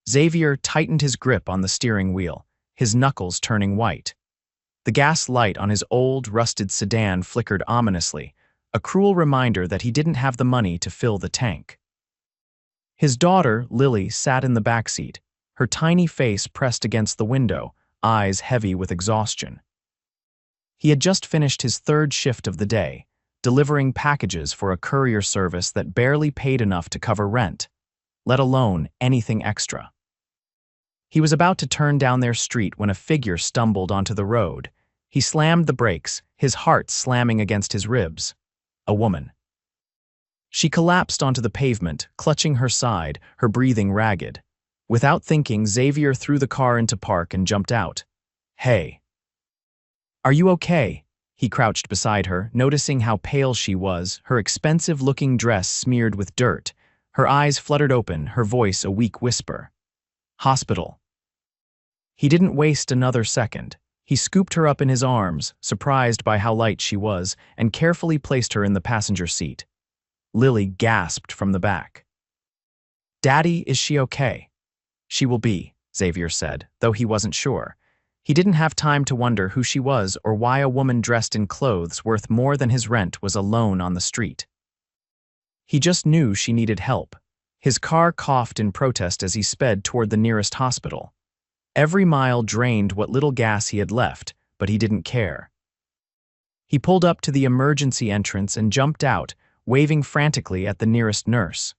Xavier tightened his grip on the steering wheel, his knuckles turning white. The gas light on his old, rusted sedan flickered ominously, a cruel reminder that he didn't have the money to fill the tank. His daughter, Lily, sat in the backseat, her tiny face pressed against the window, eyes heavy with exhaustion. He had just finished his third shift of the day, delivering packages for a courier service that barely paid enough to cover rent, let alone anything extra. He was about to turn down their street when a figure stumbled onto the road. He slammed the brakes, his heart slamming against his ribs. A woman. She collapsed onto the pavement, clutching her side, her breathing ragged. Without thinking, Xavier threw the car into park and jumped out. "Hey. Are you okay?" He crouched beside her, noticing how pale she was, her expensive-looking dress smeared with dirt. Her eyes fluttered open, her voice a weak whisper. "Hospital." He didn't waste another second. He scooped her up in his arms, surprised by how light she was, and carefully placed her in the passenger seat. Lily gasped from the back. "Daddy, is she okay?" "She will be," Xavier said, though he wasn't sure. He didn't have time to wonder who she was or why a woman dressed in clothes worth more than his rent was alone on the street. He just knew she needed help. His car coughed in protest as he sped toward the nearest hospital. Every mile drained what little gas he had left, but he didn't care. He pulled up to the emergency entrance and jumped out, waving frantically at the nearest nurse.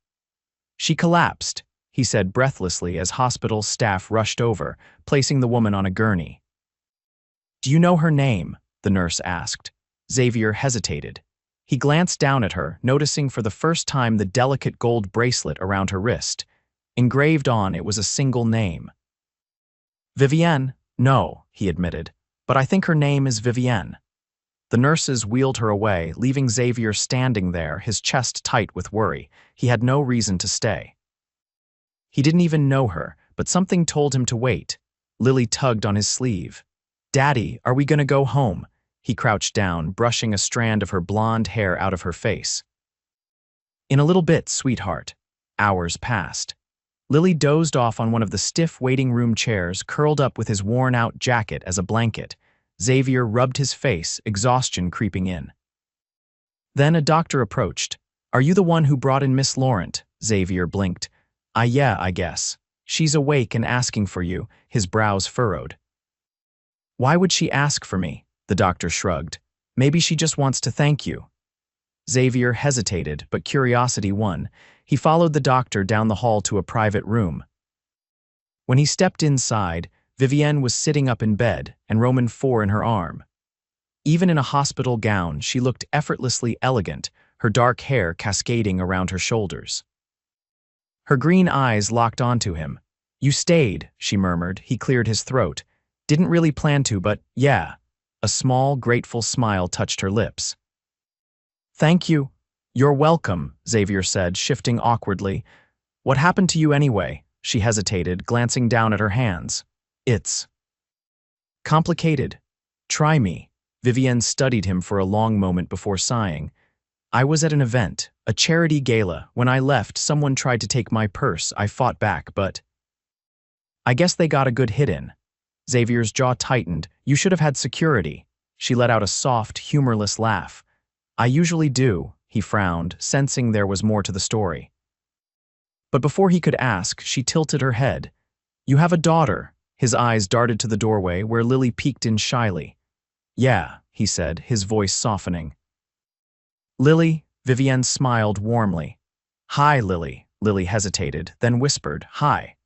"She collapsed," he said breathlessly as hospital staff rushed over, placing the woman on a gurney. "Do you know her name?" the nurse asked. Xavier hesitated. He glanced down at her, noticing for the first time the delicate gold bracelet around her wrist. Engraved on it was a single name. "Vivienne? No," he admitted, "but I think her name is Vivienne." The nurses wheeled her away, leaving Xavier standing there, his chest tight with worry. He had no reason to stay. He didn't even know her, but something told him to wait. Lily tugged on his sleeve. "Daddy, are we gonna go home?" He crouched down, brushing a strand of her blonde hair out of her face. "In a little bit, sweetheart." Hours passed. Lily dozed off on one of the stiff waiting room chairs, curled up with his worn-out jacket as a blanket. Xavier rubbed his face, exhaustion creeping in. Then a doctor approached. "Are you the one who brought in Miss Laurent?" Xavier blinked. Yeah, I guess. She's awake and asking for you," his brows furrowed. "Why would she ask for me?" The doctor shrugged. "Maybe she just wants to thank you." Xavier hesitated, but curiosity won. He followed the doctor down the hall to a private room. When he stepped inside, Vivienne was sitting up in bed and Roman IV in her arm. Even in a hospital gown, she looked effortlessly elegant, her dark hair cascading around her shoulders. Her green eyes locked onto him. "You stayed," she murmured. He cleared his throat. "Didn't really plan to, but yeah." A small, grateful smile touched her lips. "Thank you." "You're welcome," Xavier said, shifting awkwardly. "What happened to you anyway?" She hesitated, glancing down at her hands. "It's complicated. Try me." Vivienne studied him for a long moment before sighing. "I was at an event, a charity gala. When I left, someone tried to take my purse. I fought back, but I guess they got a good hit in." Xavier's jaw tightened. "You should have had security." She let out a soft, humorless laugh. "I usually do," he frowned, sensing there was more to the story. But before he could ask, she tilted her head. "You have a daughter." His eyes darted to the doorway, where Lily peeked in shyly. "Yeah," he said, his voice softening. "Lily?" Vivienne smiled warmly. "Hi, Lily." Lily hesitated, then whispered, "Hi."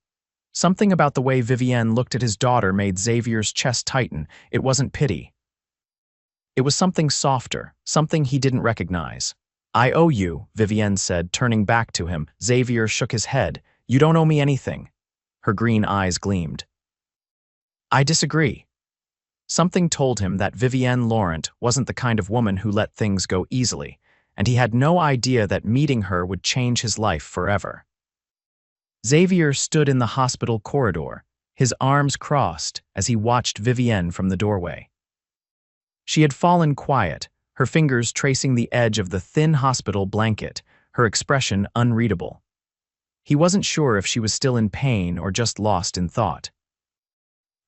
Something about the way Vivienne looked at his daughter made Xavier's chest tighten. It wasn't pity. It was something softer, something he didn't recognize. "I owe you," Vivienne said, turning back to him. Xavier shook his head. "You don't owe me anything." Her green eyes gleamed. "I disagree." Something told him that Vivienne Laurent wasn't the kind of woman who let things go easily, and he had no idea that meeting her would change his life forever. Xavier stood in the hospital corridor, his arms crossed as he watched Vivienne from the doorway. She had fallen quiet, her fingers tracing the edge of the thin hospital blanket, her expression unreadable. He wasn't sure if she was still in pain or just lost in thought.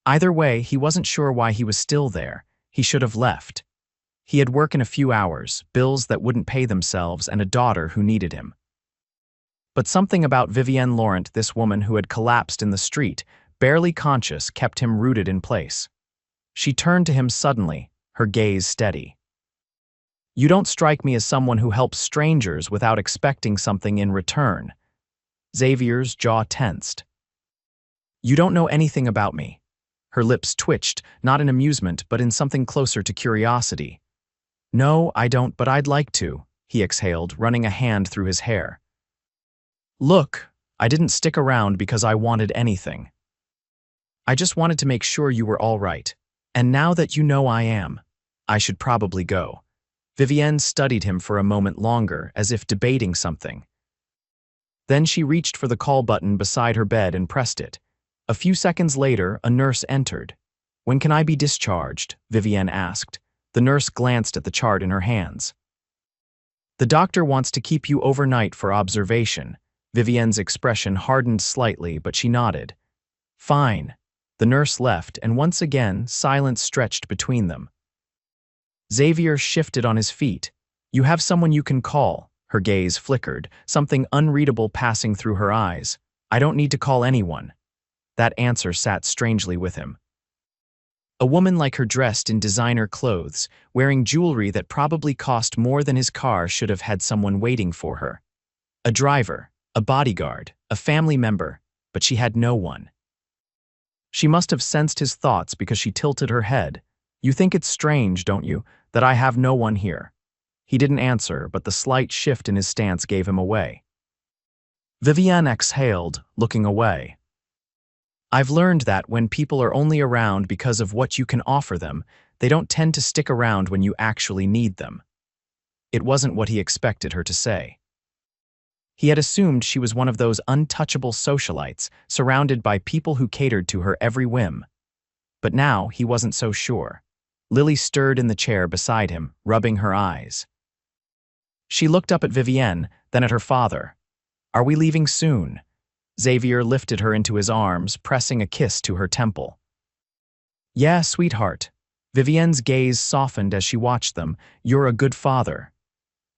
Either way, he wasn't sure why he was still there. He should have left. He had work in a few hours, bills that wouldn't pay themselves, and a daughter who needed him. But something about Vivienne Laurent, this woman who had collapsed in the street, barely conscious, kept him rooted in place. She turned to him suddenly, her gaze steady. "You don't strike me as someone who helps strangers without expecting something in return." Xavier's jaw tensed. "You don't know anything about me." Her lips twitched, not in amusement, but in something closer to curiosity. "No, I don't, but I'd like to," he exhaled, running a hand through his hair. "Look, I didn't stick around because I wanted anything. I just wanted to make sure you were all right. And now that you know I am, I should probably go." Vivienne studied him for a moment longer, as if debating something. Then she reached for the call button beside her bed and pressed it. A few seconds later, a nurse entered. "When can I be discharged?" Vivienne asked. The nurse glanced at the chart in her hands. "The doctor wants to keep you overnight for observation." Vivienne's expression hardened slightly, but she nodded. "Fine." The nurse left, and once again, silence stretched between them. Xavier shifted on his feet. "You have someone you can call." Her gaze flickered, something unreadable passing through her eyes. "I don't need to call anyone." That answer sat strangely with him. A woman like her, dressed in designer clothes, wearing jewelry that probably cost more than his car, should have had someone waiting for her. A driver, a bodyguard, a family member, but she had no one. She must have sensed his thoughts because she tilted her head. "You think it's strange, don't you, that I have no one here?" He didn't answer, but the slight shift in his stance gave him away. Vivienne exhaled, looking away. "I've learned that when people are only around because of what you can offer them, they don't tend to stick around when you actually need them." It wasn't what he expected her to say. He had assumed she was one of those untouchable socialites, surrounded by people who catered to her every whim. But now he wasn't so sure. Lily stirred in the chair beside him, rubbing her eyes. She looked up at Vivienne, then at her father. "Are we leaving soon?" Xavier lifted her into his arms, pressing a kiss to her temple. "Yeah, sweetheart." Vivienne's gaze softened as she watched them. "You're a good father."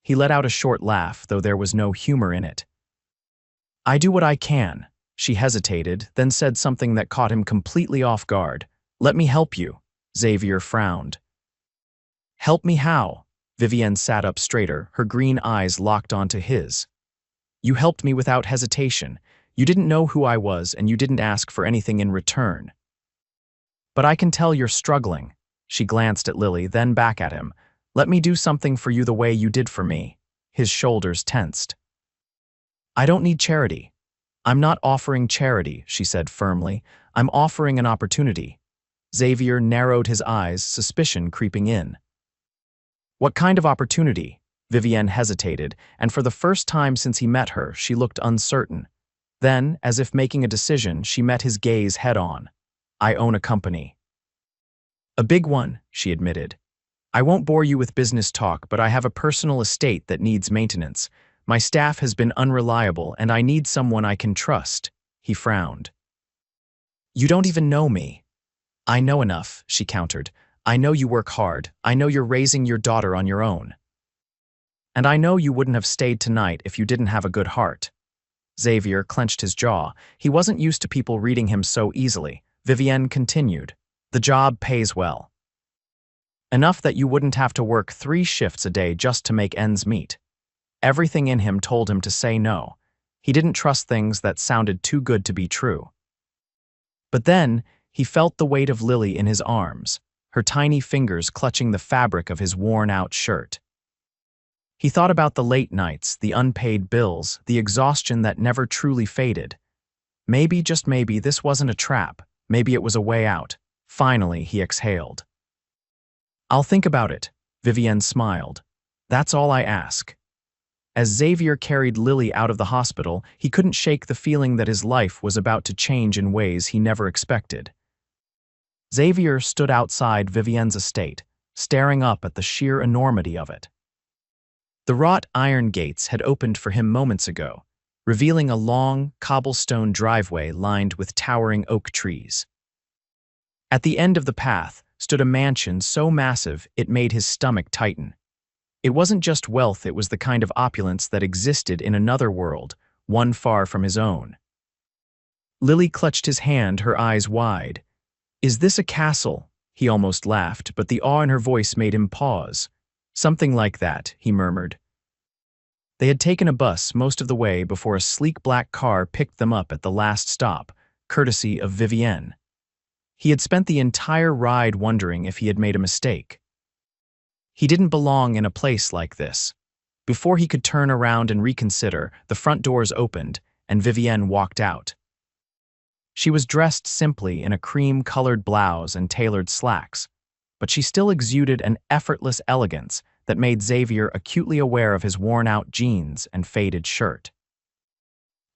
He let out a short laugh, though there was no humor in it. "I do what I can." She hesitated, then said something that caught him completely off guard. "Let me help you." Xavier frowned. "Help me how?" Vivienne sat up straighter, her green eyes locked onto his. "You helped me without hesitation. You didn't know who I was, and you didn't ask for anything in return. But I can tell you're struggling." She glanced at Lily, then back at him. "Let me do something for you the way you did for me." His shoulders tensed. "I don't need charity." "I'm not offering charity," she said firmly. "I'm offering an opportunity." Xavier narrowed his eyes, suspicion creeping in. "What kind of opportunity?" Vivienne hesitated, and for the first time since he met her, she looked uncertain. Then, as if making a decision, she met his gaze head-on. "I own a company." "A big one," she admitted. "I won't bore you with business talk, but I have a personal estate that needs maintenance. My staff has been unreliable, and I need someone I can trust." He frowned. "You don't even know me." "I know enough," she countered. "I know you work hard. I know you're raising your daughter on your own. And I know you wouldn't have stayed tonight if you didn't have a good heart." Xavier clenched his jaw. He wasn't used to people reading him so easily. Vivienne continued. "The job pays well. Enough that you wouldn't have to work 3 shifts a day just to make ends meet." Everything in him told him to say no. He didn't trust things that sounded too good to be true. But then, he felt the weight of Lily in his arms, her tiny fingers clutching the fabric of his worn-out shirt. He thought about the late nights, the unpaid bills, the exhaustion that never truly faded. Maybe, just maybe, this wasn't a trap. Maybe it was a way out. Finally, he exhaled. "I'll think about it," Vivienne smiled. "That's all I ask." As Xavier carried Lily out of the hospital, he couldn't shake the feeling that his life was about to change in ways he never expected. Xavier stood outside Vivienne's estate, staring up at the sheer enormity of it. The wrought iron gates had opened for him moments ago. revealing a long, cobblestone driveway lined with towering oak trees. At the end of the path stood a mansion so massive it made his stomach tighten. It wasn't just wealth, it was the kind of opulence that existed in another world, one far from his own. Lily clutched his hand, her eyes wide. "Is this a castle?" He almost laughed, but the awe in her voice made him pause. "Something like that," he murmured. They had taken a bus most of the way before a sleek black car picked them up at the last stop, courtesy of Vivienne. He had spent the entire ride wondering if he had made a mistake. He didn't belong in a place like this. Before he could turn around and reconsider, the front doors opened, and Vivienne walked out. She was dressed simply in a cream-colored blouse and tailored slacks, but she still exuded an effortless elegance that made Xavier acutely aware of his worn-out jeans and faded shirt.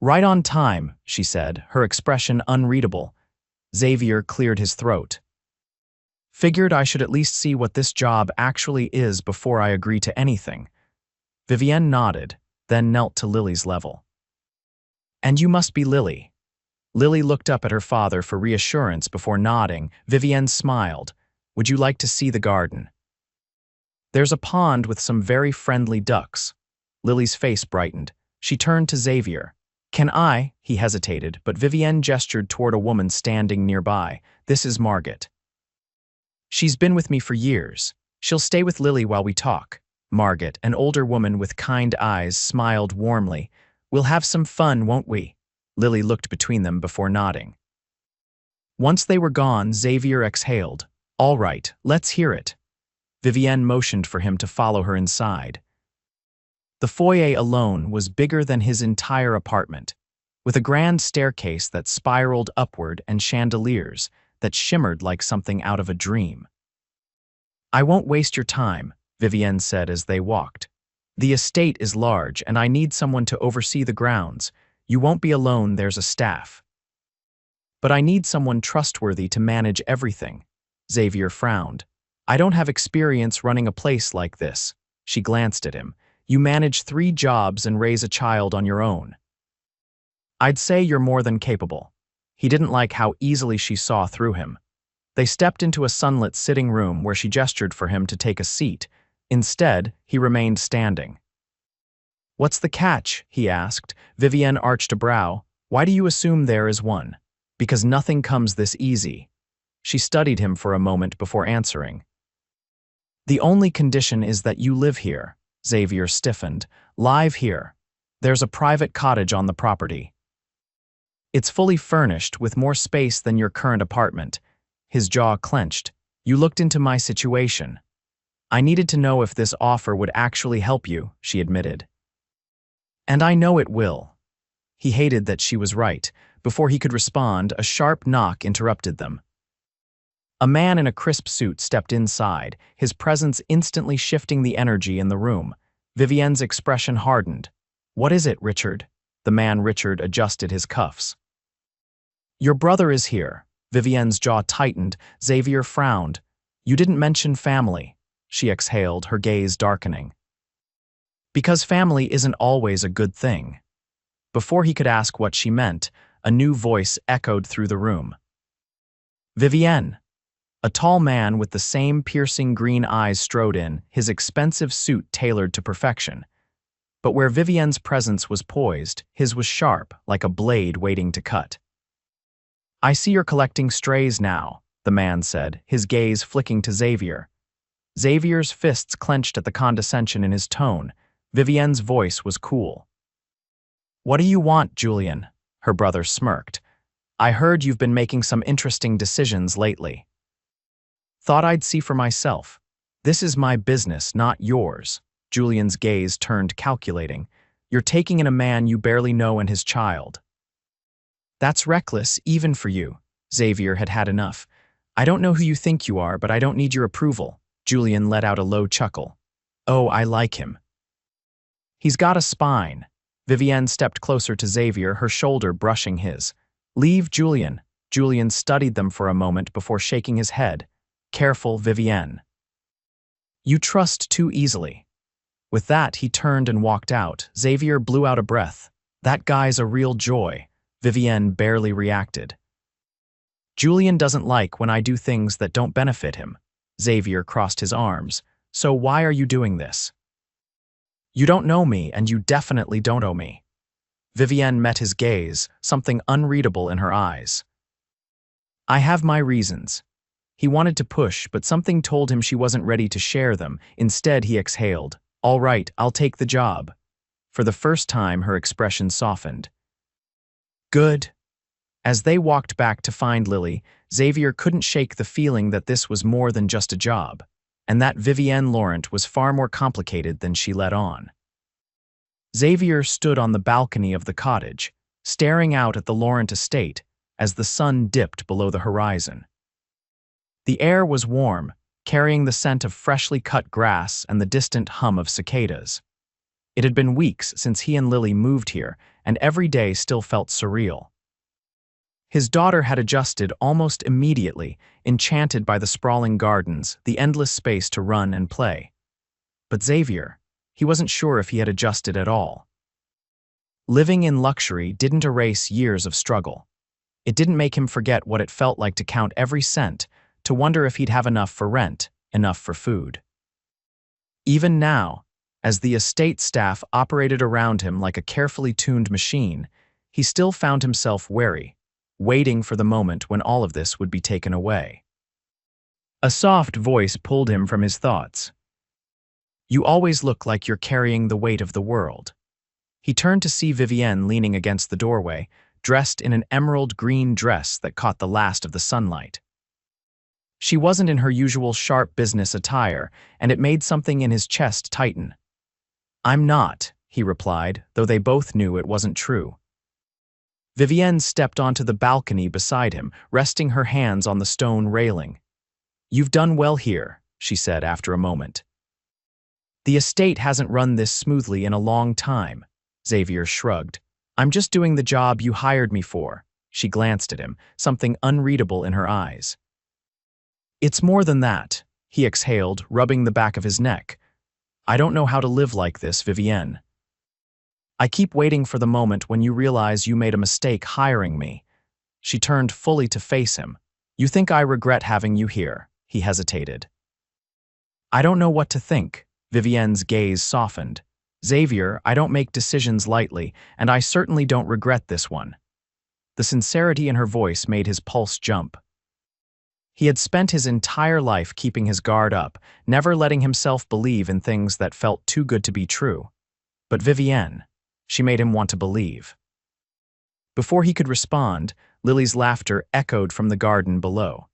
"Right on time," she said, her expression unreadable. Xavier cleared his throat. "Figured I should at least see what this job actually is before I agree to anything." Vivienne nodded, then knelt to Lily's level. "And you must be Lily." Lily looked up at her father for reassurance before nodding. Vivienne smiled. "Would you like to see the garden?" "There's a pond with some very friendly ducks." Lily's face brightened. She turned to Xavier. "Can I?" He hesitated, but Vivienne gestured toward a woman standing nearby. "This is Margaret. She's been with me for years. She'll stay with Lily while we talk." Margaret, an older woman with kind eyes, smiled warmly. "We'll have some fun, won't we?" Lily looked between them before nodding. Once they were gone, Xavier exhaled. "All right, let's hear it." Vivienne motioned for him to follow her inside. The foyer alone was bigger than his entire apartment, with a grand staircase that spiraled upward and chandeliers that shimmered like something out of a dream. "I won't waste your time," Vivienne said as they walked. "The estate is large, and I need someone to oversee the grounds. You won't be alone, there's a staff. But I need someone trustworthy to manage everything." Xavier frowned. "I don't have experience running a place like this." She glanced at him. "You manage 3 jobs and raise a child on your own." "I'd say you're more than capable." He didn't like how easily she saw through him. They stepped into a sunlit sitting room where she gestured for him to take a seat. Instead, he remained standing. "What's the catch?" he asked. Vivienne arched a brow. "Why do you assume there is one?" "Because nothing comes this easy." She studied him for a moment before answering. "The only condition is that you live here." Xavier stiffened. "Live here. There's a private cottage on the property. It's fully furnished with more space than your current apartment." His jaw clenched. "You looked into my situation." "I needed to know if this offer would actually help you," she admitted. "And I know it will." He hated that she was right. Before he could respond, a sharp knock interrupted them. A man in a crisp suit stepped inside, his presence instantly shifting the energy in the room. Vivienne's expression hardened. "What is it, Richard?" The man Richard adjusted his cuffs. "Your brother is here." Vivienne's jaw tightened. Xavier frowned. "You didn't mention family." She exhaled, her gaze darkening. "Because family isn't always a good thing." Before he could ask what she meant, a new voice echoed through the room. "Vivienne." A tall man with the same piercing green eyes strode in, his expensive suit tailored to perfection. But where Vivienne's presence was poised, his was sharp, like a blade waiting to cut. "I see you're collecting strays now," the man said, his gaze flicking to Xavier. Xavier's fists clenched at the condescension in his tone. Vivienne's voice was cool. "What do you want, Julian?" Her brother smirked. "I heard you've been making some interesting decisions lately." "Thought I'd see for myself. This is my business, not yours." Julian's gaze turned calculating. "You're taking in a man you barely know and his child." "That's reckless, even for you." Xavier had had enough. "I don't know who you think you are, but I don't need your approval." Julian let out a low chuckle. "Oh, I like him. He's got a spine." Vivienne stepped closer to Xavier, her shoulder brushing his. "Leave Julian." Julian studied them for a moment before shaking his head. "Careful, Vivienne. You trust too easily." With that, he turned and walked out. Xavier blew out a breath. That guy's a real joy, Vivienne barely reacted. Julian doesn't like when I do things that don't benefit him. Xavier crossed his arms. So why are you doing this? You don't know me, and you definitely don't owe me. Vivienne met his gaze, something unreadable in her eyes. I have my reasons. He wanted to push, but something told him she wasn't ready to share them. Instead, he exhaled. All right, I'll take the job. For the first time, her expression softened. Good. As they walked back to find Lily, Xavier couldn't shake the feeling that this was more than just a job, and that Vivienne Laurent was far more complicated than she let on. Xavier stood on the balcony of the cottage, staring out at the Laurent estate as the sun dipped below the horizon. The air was warm, carrying the scent of freshly cut grass and the distant hum of cicadas. It had been weeks since he and Lily moved here, and every day still felt surreal. His daughter had adjusted almost immediately, enchanted by the sprawling gardens, the endless space to run and play. But Xavier, he wasn't sure if he had adjusted at all. Living in luxury didn't erase years of struggle. It didn't make him forget what it felt like to count every cent, to wonder if he'd have enough for rent, enough for food. Even now, as the estate staff operated around him like a carefully tuned machine, he still found himself wary, waiting for the moment when all of this would be taken away. A soft voice pulled him from his thoughts. You always look like you're carrying the weight of the world. He turned to see Vivienne leaning against the doorway, dressed in an emerald green dress that caught the last of the sunlight. She wasn't in her usual sharp business attire, and it made something in his chest tighten. I'm not, he replied, though they both knew it wasn't true. Vivienne stepped onto the balcony beside him, resting her hands on the stone railing. You've done well here, she said after a moment. The estate hasn't run this smoothly in a long time, Xavier shrugged. I'm just doing the job you hired me for. She glanced at him, something unreadable in her eyes. It's more than that, he exhaled, rubbing the back of his neck. I don't know how to live like this, Vivienne. I keep waiting for the moment when you realize you made a mistake hiring me. She turned fully to face him. You think I regret having you here, he hesitated. I don't know what to think, Vivienne's gaze softened. Xavier, I don't make decisions lightly, and I certainly don't regret this one. The sincerity in her voice made his pulse jump. He had spent his entire life keeping his guard up, never letting himself believe in things that felt too good to be true. But Vivienne, she made him want to believe. Before he could respond, Lily's laughter echoed from the garden below.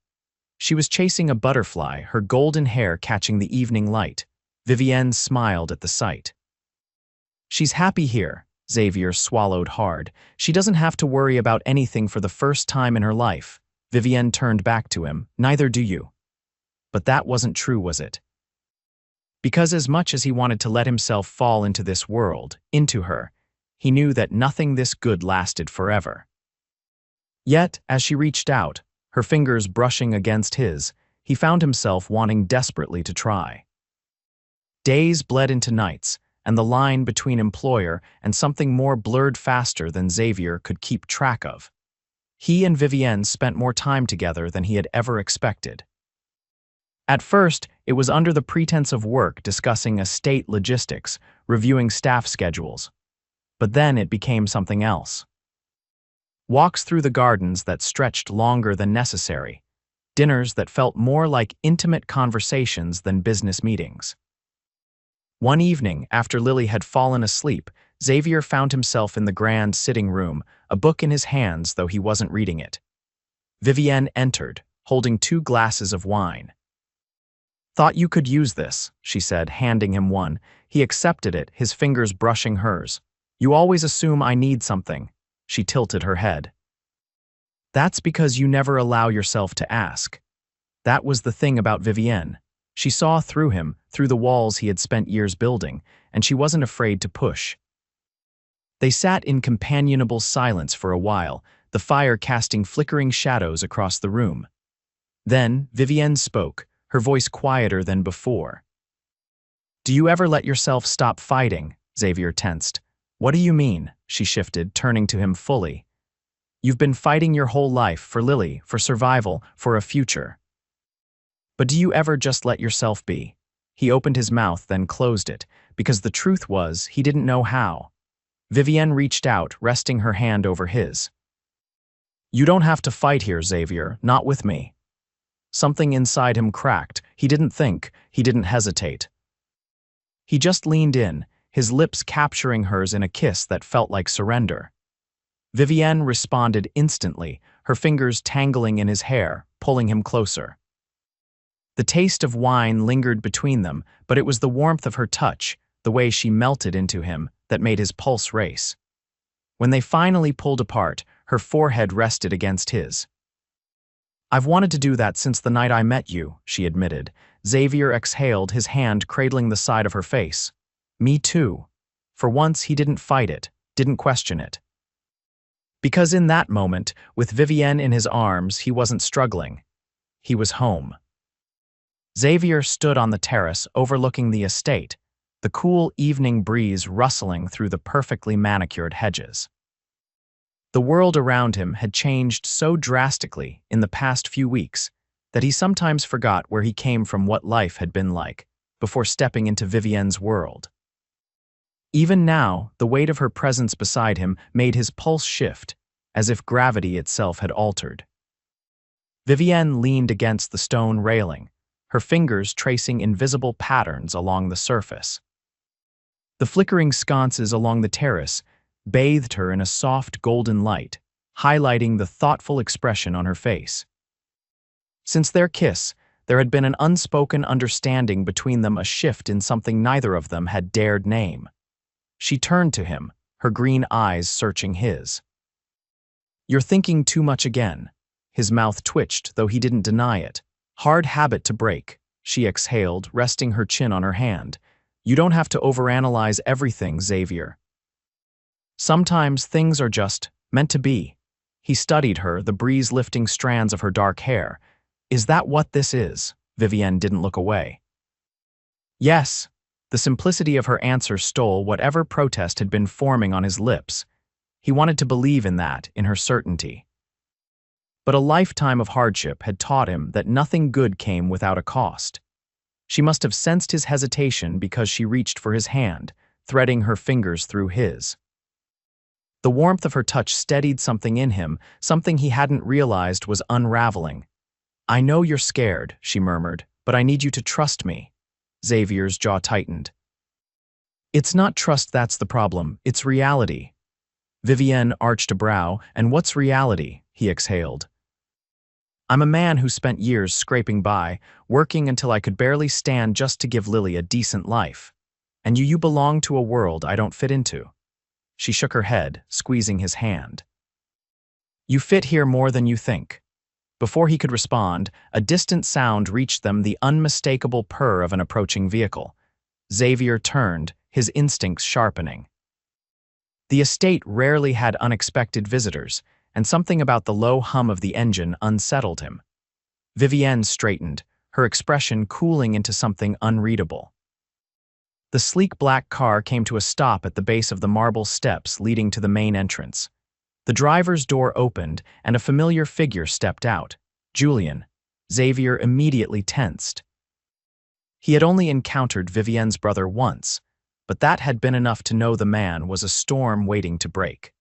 She was chasing a butterfly, her golden hair catching the evening light. Vivienne smiled at the sight. She's happy here, Xavier swallowed hard. She doesn't have to worry about anything for the first time in her life. Vivienne turned back to him. Neither do you. But that wasn't true, was it? Because as much as he wanted to let himself fall into this world, into her, he knew that nothing this good lasted forever. Yet, as she reached out, her fingers brushing against his, he found himself wanting desperately to try. Days bled into nights, and the line between employer and something more blurred faster than Xavier could keep track of. He and Vivienne spent more time together than he had ever expected. At first, it was under the pretense of work, discussing estate logistics, reviewing staff schedules. But then it became something else. Walks through the gardens that stretched longer than necessary, dinners that felt more like intimate conversations than business meetings. One evening, after Lily had fallen asleep, Xavier found himself in the grand sitting room, a book in his hands though he wasn't reading it. Vivienne entered, holding 2 glasses of wine. Thought you could use this, she said, handing him one. He accepted it, his fingers brushing hers. You always assume I need something. She tilted her head. That's because you never allow yourself to ask. That was the thing about Vivienne. She saw through him, through the walls he had spent years building, and she wasn't afraid to push. They sat in companionable silence for a while, the fire casting flickering shadows across the room. Then Vivienne spoke, her voice quieter than before. Do you ever let yourself stop fighting? Xavier tensed. What do you mean? She shifted, turning to him fully. You've been fighting your whole life for Lily, for survival, for a future. But do you ever just let yourself be? He opened his mouth, then closed it, because the truth was, he didn't know how. Vivienne reached out, resting her hand over his. You don't have to fight here, Xavier, not with me. Something inside him cracked. He didn't think, he didn't hesitate. He just leaned in, his lips capturing hers in a kiss that felt like surrender. Vivienne responded instantly, her fingers tangling in his hair, pulling him closer. The taste of wine lingered between them, but it was the warmth of her touch, the way she melted into him, that made his pulse race. When they finally pulled apart, her forehead rested against his. I've wanted to do that since the night I met you, she admitted. Xavier exhaled, his hand cradling the side of her face. Me too. For once, he didn't fight it, didn't question it. Because in that moment, with Vivienne in his arms, he wasn't struggling. He was home. Xavier stood on the terrace overlooking the estate, the cool evening breeze rustling through the perfectly manicured hedges. The world around him had changed so drastically in the past few weeks that he sometimes forgot where he came from, what life had been like, before stepping into Vivienne's world. Even now, the weight of her presence beside him made his pulse shift, as if gravity itself had altered. Vivienne leaned against the stone railing, her fingers tracing invisible patterns along the surface. The flickering sconces along the terrace bathed her in a soft golden light, highlighting the thoughtful expression on her face. Since their kiss, there had been an unspoken understanding between them, a shift in something neither of them had dared name. She turned to him, her green eyes searching his. You're thinking too much again. His mouth twitched, though he didn't deny it. Hard habit to break, she exhaled, resting her chin on her hand. You don't have to overanalyze everything, Xavier. Sometimes things are just meant to be. He studied her, the breeze lifting strands of her dark hair. Is that what this is? Vivienne didn't look away. Yes. The simplicity of her answer stole whatever protest had been forming on his lips. He wanted to believe in that, in her certainty. But a lifetime of hardship had taught him that nothing good came without a cost. She must have sensed his hesitation because she reached for his hand, threading her fingers through his. The warmth of her touch steadied something in him, something he hadn't realized was unraveling. I know you're scared, she murmured, but I need you to trust me. Xavier's jaw tightened. It's not trust that's the problem, it's reality. Vivienne arched a brow, and what's reality? He exhaled. I'm a man who spent years scraping by, working until I could barely stand just to give Lily a decent life. And you belong to a world I don't fit into. She shook her head, squeezing his hand. You fit here more than you think. Before he could respond, a distant sound reached them, the unmistakable purr of an approaching vehicle. Xavier turned, his instincts sharpening. The estate rarely had unexpected visitors, and something about the low hum of the engine unsettled him. Vivienne straightened, her expression cooling into something unreadable. The sleek black car came to a stop at the base of the marble steps leading to the main entrance. The driver's door opened, and a familiar figure stepped out. Julian. Xavier immediately tensed. He had only encountered Vivienne's brother once, but that had been enough to know the man was a storm waiting to break.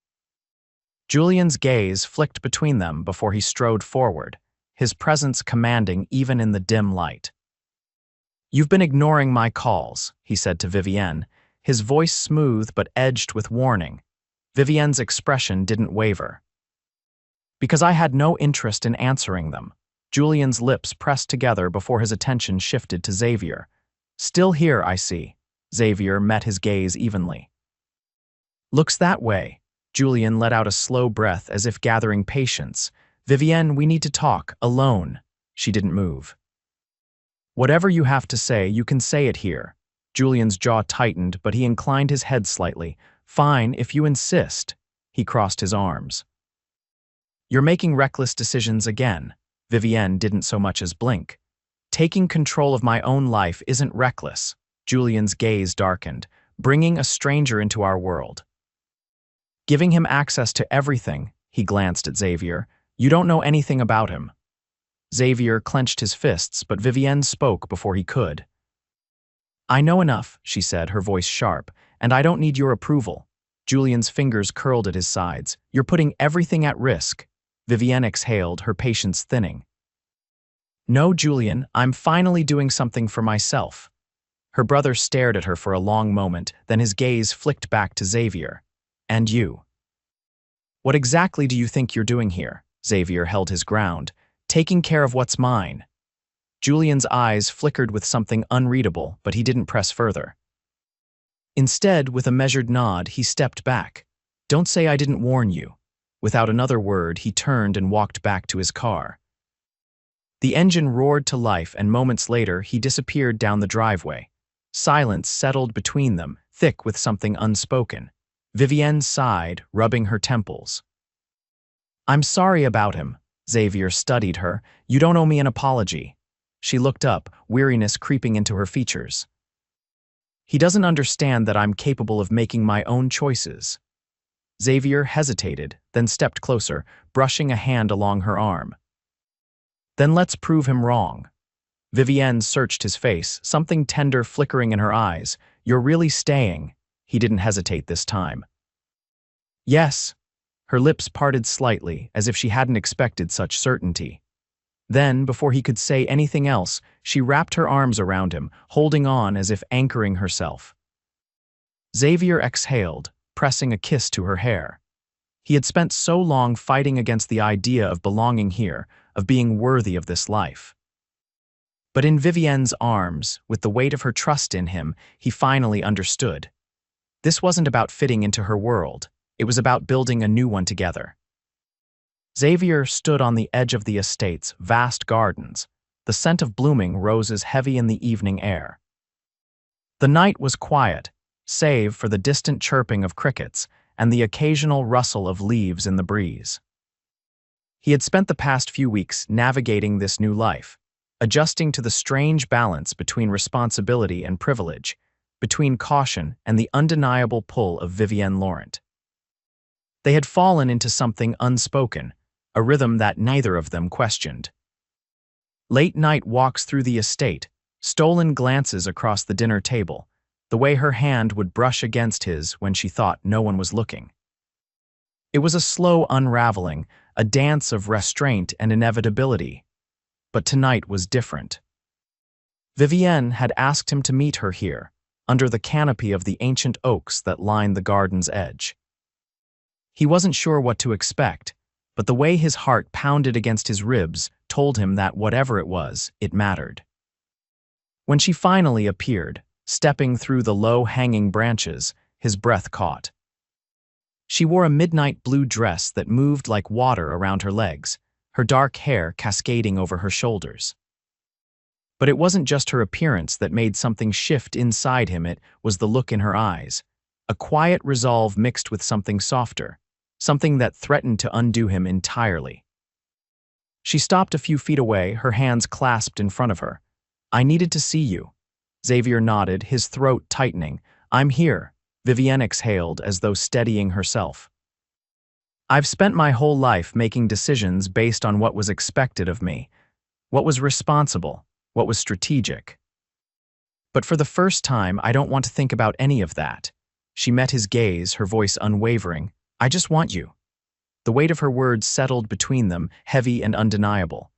Julian's gaze flicked between them before he strode forward, his presence commanding even in the dim light. You've been ignoring my calls, he said to Vivienne, his voice smooth but edged with warning. Vivienne's expression didn't waver. Because I had no interest in answering them. Julian's lips pressed together before his attention shifted to Xavier. Still here, I see. Xavier met his gaze evenly. Looks that way. Julian let out a slow breath as if gathering patience. Vivienne, we need to talk, alone. She didn't move. Whatever you have to say, you can say it here. Julian's jaw tightened, but he inclined his head slightly. Fine, if you insist. He crossed his arms. You're making reckless decisions again. Vivienne didn't so much as blink. Taking control of my own life isn't reckless. Julian's gaze darkened. Bringing a stranger into our world. Giving him access to everything, he glanced at Xavier. You don't know anything about him. Xavier clenched his fists, but Vivienne spoke before he could. I know enough, she said, her voice sharp, and I don't need your approval. Julian's fingers curled at his sides. You're putting everything at risk. Vivienne exhaled, her patience thinning. No, Julian, I'm finally doing something for myself. Her brother stared at her for a long moment, then his gaze flicked back to Xavier. And you? What exactly do you think you're doing here? Xavier held his ground. Taking care of what's mine. Julian's eyes flickered with something unreadable, but he didn't press further. Instead, with a measured nod, he stepped back. Don't say I didn't warn you. Without another word, he turned and walked back to his car. The engine roared to life, and moments later, he disappeared down the driveway. Silence settled between them, thick with something unspoken. Vivienne sighed, rubbing her temples. I'm sorry about him. Xavier studied her. You don't owe me an apology. She looked up, weariness creeping into her features. He doesn't understand that I'm capable of making my own choices. Xavier hesitated, then stepped closer, brushing a hand along her arm. Then let's prove him wrong. Vivienne searched his face, something tender flickering in her eyes. You're really staying. He didn't hesitate this time. Yes. Her lips parted slightly, as if she hadn't expected such certainty. Then, before he could say anything else, she wrapped her arms around him, holding on as if anchoring herself. Xavier exhaled, pressing a kiss to her hair. He had spent so long fighting against the idea of belonging here, of being worthy of this life. But in Vivienne's arms, with the weight of her trust in him, he finally understood. This wasn't about fitting into her world. It was about building a new one together. Xavier stood on the edge of the estate's vast gardens, the scent of blooming roses heavy in the evening air. The night was quiet, save for the distant chirping of crickets and the occasional rustle of leaves in the breeze. He had spent the past few weeks navigating this new life, adjusting to the strange balance between responsibility and privilege, between caution and the undeniable pull of Vivienne Laurent. They had fallen into something unspoken, a rhythm that neither of them questioned. Late-night walks through the estate, stolen glances across the dinner table, the way her hand would brush against his when she thought no one was looking. It was a slow unraveling, a dance of restraint and inevitability. But tonight was different. Vivienne had asked him to meet her here, under the canopy of the ancient oaks that lined the garden's edge. He wasn't sure what to expect, but the way his heart pounded against his ribs told him that whatever it was, it mattered. When she finally appeared, stepping through the low-hanging branches, his breath caught. She wore a midnight blue dress that moved like water around her legs, her dark hair cascading over her shoulders. But it wasn't just her appearance that made something shift inside him, it was the look in her eyes, a quiet resolve mixed with something softer, something that threatened to undo him entirely. She stopped a few feet away, her hands clasped in front of her. I needed to see you. Xavier nodded, his throat tightening. I'm here, Vivienne exhaled as though steadying herself. I've spent my whole life making decisions based on what was expected of me, what was responsible, what was strategic. But for the first time, I don't want to think about any of that. She met his gaze, her voice unwavering. I just want you. The weight of her words settled between them, heavy and undeniable.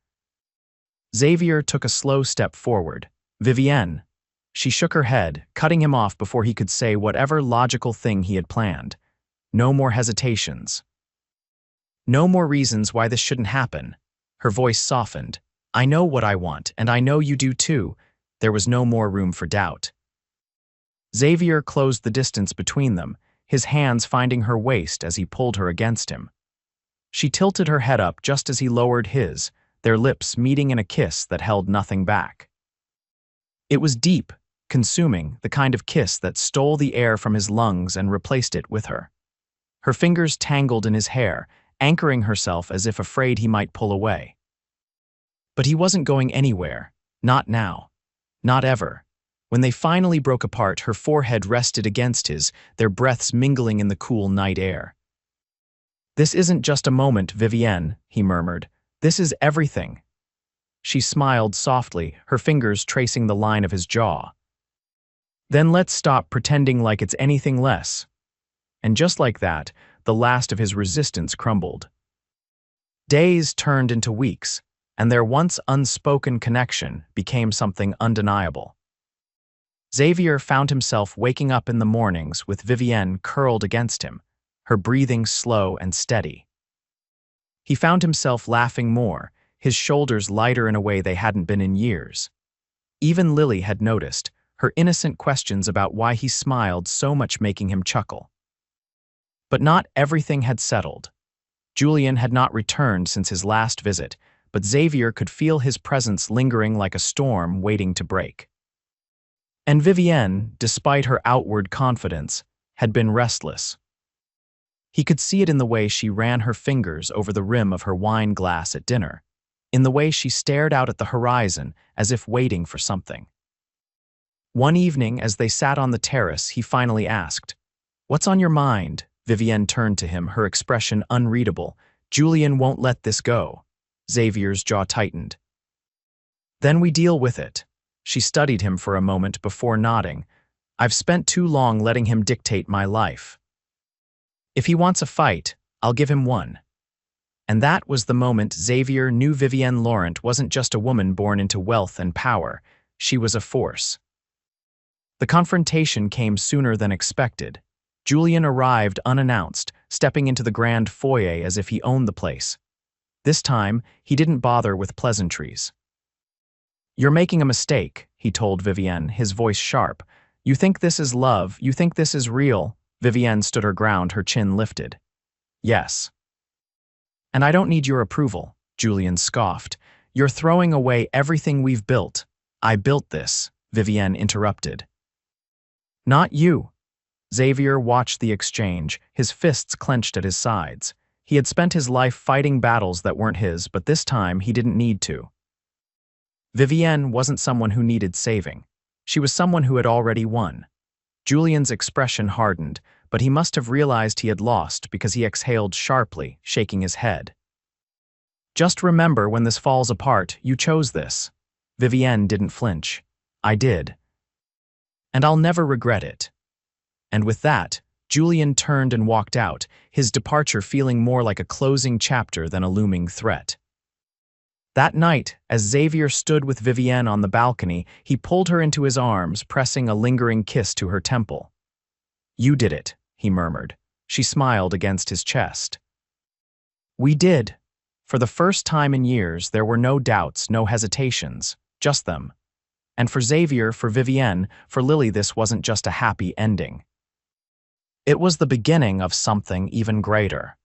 Xavier took a slow step forward. Vivienne. She shook her head, cutting him off before he could say whatever logical thing he had planned. No more hesitations. No more reasons why this shouldn't happen. Her voice softened. I know what I want, and I know you do too. There was no more room for doubt. Xavier closed the distance between them, his hands finding her waist as he pulled her against him. She tilted her head up just as he lowered his, their lips meeting in a kiss that held nothing back. It was deep, consuming, the kind of kiss that stole the air from his lungs and replaced it with her. Her fingers tangled in his hair, anchoring herself as if afraid he might pull away. But he wasn't going anywhere, not now, not ever. When they finally broke apart, her forehead rested against his, their breaths mingling in the cool night air. This isn't just a moment, Vivienne, he murmured. This is everything. She smiled softly, her fingers tracing the line of his jaw. Then let's stop pretending like it's anything less. And just like that, the last of his resistance crumbled. Days turned into weeks, and their once unspoken connection became something undeniable. Xavier found himself waking up in the mornings with Vivienne curled against him, her breathing slow and steady. He found himself laughing more, his shoulders lighter in a way they hadn't been in years. Even Lily had noticed, her innocent questions about why he smiled so much making him chuckle. But not everything had settled. Julian had not returned since his last visit, but Xavier could feel his presence lingering like a storm waiting to break. And Vivienne, despite her outward confidence, had been restless. He could see it in the way she ran her fingers over the rim of her wine glass at dinner, in the way she stared out at the horizon as if waiting for something. One evening, as they sat on the terrace, he finally asked, "What's on your mind?" Vivienne turned to him, her expression unreadable. "Julian won't let this go." Xavier's jaw tightened. "Then we deal with it." She studied him for a moment before nodding. "I've spent too long letting him dictate my life. If he wants a fight, I'll give him one." And that was the moment Xavier knew Vivienne Laurent wasn't just a woman born into wealth and power. She was a force. The confrontation came sooner than expected. Julian arrived unannounced, stepping into the grand foyer as if he owned the place. This time, he didn't bother with pleasantries. "You're making a mistake," he told Vivienne, his voice sharp. "You think this is love, you think this is real." Vivienne stood her ground, her chin lifted. "Yes." "And I don't need your approval," Julian scoffed. "You're throwing away everything we've built." "I built this," Vivienne interrupted. "Not you." Xavier watched the exchange, his fists clenched at his sides. He had spent his life fighting battles that weren't his, but this time he didn't need to. Vivienne wasn't someone who needed saving. She was someone who had already won. Julian's expression hardened, but he must have realized he had lost because he exhaled sharply, shaking his head. "Just remember, when this falls apart, you chose this." Vivienne didn't flinch. "I did. And I'll never regret it." And with that, Julian turned and walked out, his departure feeling more like a closing chapter than a looming threat. That night, as Xavier stood with Vivienne on the balcony, he pulled her into his arms, pressing a lingering kiss to her temple. "You did it," he murmured. She smiled against his chest. "We did." For the first time in years, there were no doubts, no hesitations, just them. And for Xavier, for Vivienne, for Lily, this wasn't just a happy ending. It was the beginning of something even greater.